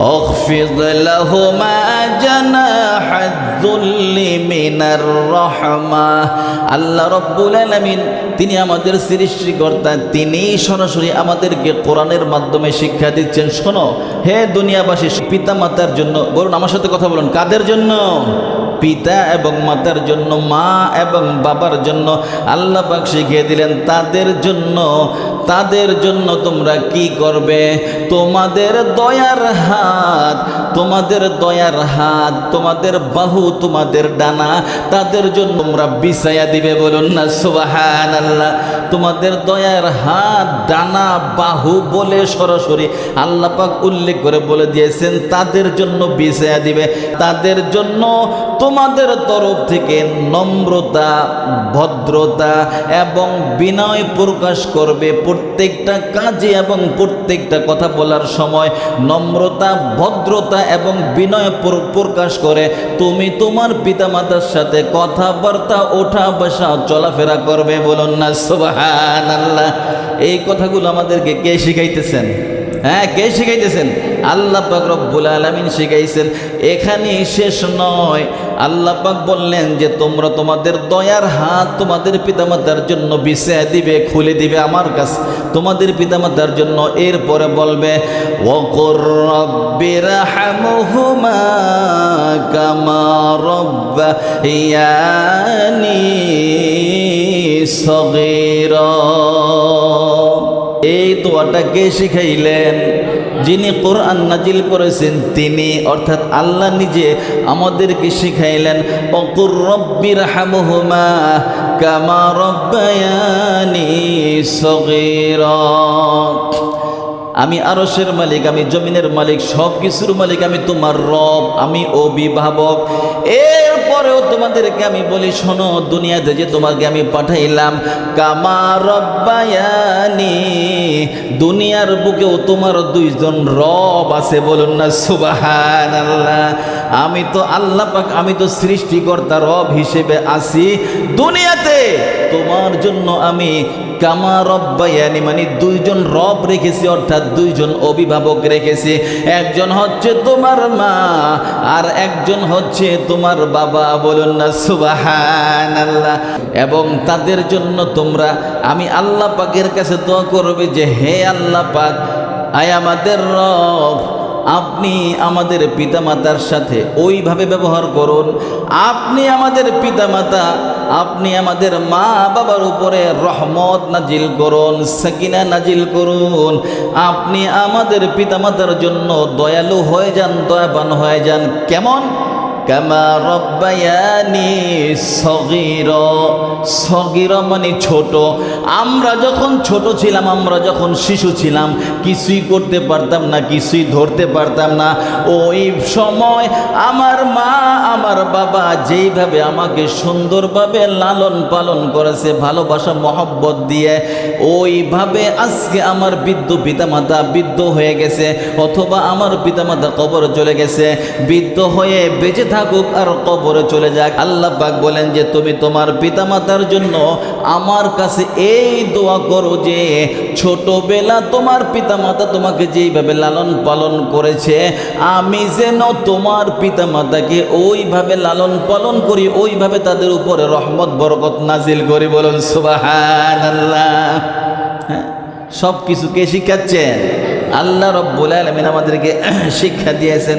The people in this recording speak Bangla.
اخفض لهما جناح الذل من الرحمة। আল্লাহ রাব্বুল আলামিন তিনি আমাদের সৃষ্টিকর্তা, তিনি সরাসরি আমাদেরকে কোরআনের মাধ্যমে শিক্ষা দিচ্ছেন। শোনো হে দুনিয়াবাসী, পিতা মাতার জন্য, বলুন আমার সাথে কথা বলুন, কাদের জন্য? পিতা এবং মাতার জন্য, মা এবং বাবার জন্য আল্লাহ পাক শিখিয়ে দিলেন তাদের জন্য তোমরা কি করবে? তোমাদের দয়ার হাত, তোমাদের বাহু, তোমাদের ডানা, তাদের জন্য তোমরা বিছায়া দিবে। বলুন না সুবহানাল্লাহ। তোমাদের দয়ার হাত, ডানা, বাহু বলে সরাসরি আল্লাহ পাক উল্লেখ করে বলে দিয়েছেন তাদের জন্য বিছায়া দিবে। তাদের জন্য তোমাদের তরফ থেকে নম্রতা, ভদ্রতা এবং বিনয় প্রকাশ করবে। প্রত্যেকটা কাজে এবং প্রত্যেকটা কথা বলার সময় নম্রতা, ভদ্রতা এবং বিনয় প্রকাশ করে তুমি তোমার পিতামাতার সাথে কথাবার্তা, ওঠা বসা, চলাফেরা করবে। বলুন না সুবহানাল্লাহ। এই কথাগুলো আমাদেরকে কে শিখাইতেছেন? হ্যাঁ, কে শিখাইতেছেন? আল্লাহ পাক রব্বুল আলামিন শিখাইছেন। এখানেই শেষ নয়, আল্লাহ পাক বললেন যে তোমরা তোমাদের দয়ার হাত তোমাদের পিতামাতার জন্য বিছিয়ে দিবে, খুলে দিবে আমার কাছে তোমাদের পিতামাতার জন্য। এরপরে বলবে ওয়াকুর রাব্বিরহামহুমা কামা রাব্বায়ানি সগীরা। এই দোয়াটা কে শিখাইলেন? যিনি কোরআন নাজিল করেছেন তিনি, অর্থাৎ আল্লাহ নিজে আমাদেরকে শিখাইলেন ওয়াকুর রাব্বিরহামহুমা কামা রাব্বায়ানি সগীরা। আমি আরশের মালিক, আমি জমিনের মালিক, সব কিছুর মালিক, আমি তোমার রব, আমি অভিভাবক। এরপরেও তোমাদেরকে আমি বলি শোনো, দুনিয়াতে যে তোমাকে আমি পাঠাইলাম কামা রব্বায়ানি, দুনিয়ার বুকেও তোমার দুইজন রব আছে। বলুন না সুবহানাল্লাহ। আমি তো আল্লাহ পাক, আমি তো সৃষ্টিকর্তা, রব হিসেবে আছি দুনিয়াতে। তোমার জন্য আমি কামা রব্বায়ানি মানে দুইজন রব রেখেছি, অর্থাৎ দুইজন অভিভাবক রেখেছি। একজন হচ্ছে তোমার মা আর একজন হচ্ছে তোমার বাবা। বলুন না সুবহানাল্লাহ। এবং তাদের জন্য তোমরা, আমি আল্লাহ পাকের কাছে দোয়া করবে যে হে আল্লাহ পাক, আয় আমাদের রব, আপনি আমাদের পিতামাতার সাথে ওইভাবে ব্যবহার করুন। আপনি আমাদের পিতামাতা, আপনি আমাদের মা বাবার উপরে রহমত নাজিল করুন, সাকিনা নাজিল করুন। আপনি আমাদের পিতামাতার জন্য দয়ালু হয়ে যান, দয়াবান হয়ে যান। কেমন? কামা রব্বায়ানি সগীরা। সগীরা মানে ছোট। আমরা যখন ছোট ছিলাম, আমরা যখন শিশু ছিলাম, কিছুই করতে পারতাম না, কিছুই ধরতে পারতাম না। ওই সময় আমার মা, আমার বাবা যেইভাবে আমাকে সুন্দরভাবে লালন পালন করেছে, ভালোবাসা মহব্বত দিয়ে, ওইভাবে আজকে আমার বৃদ্ধ পিতামাতা বৃদ্ধ হয়ে গেছে, অথবা আমার পিতামাতা কবরে চলে গেছে। বৃদ্ধ হয়ে বেঁচে থাকুক আর কবরে চলে যাক, আল্লাহ পাক বলেন যে তুমি তোমার পিতামাতার জন্য আমার কাছে এই দোয়া করো যে ছোটবেলা তোমার পিতামাতা তোমাকে যেইভাবে লালন পালন করেছে, আমি যেন তোমার পিতামাতাকে ওইভাবে লালন পালন করি, ওইভাবে তাদের উপরে রহমত বরকত নাজিল করি। বলুন সুবহানাল্লাহ। হ্যাঁ, সব কিছু কে শিখাচ্ছেন? আল্লাহ রাব্বুল আলামিন আমাদেরকে শিক্ষা দিয়েছেন।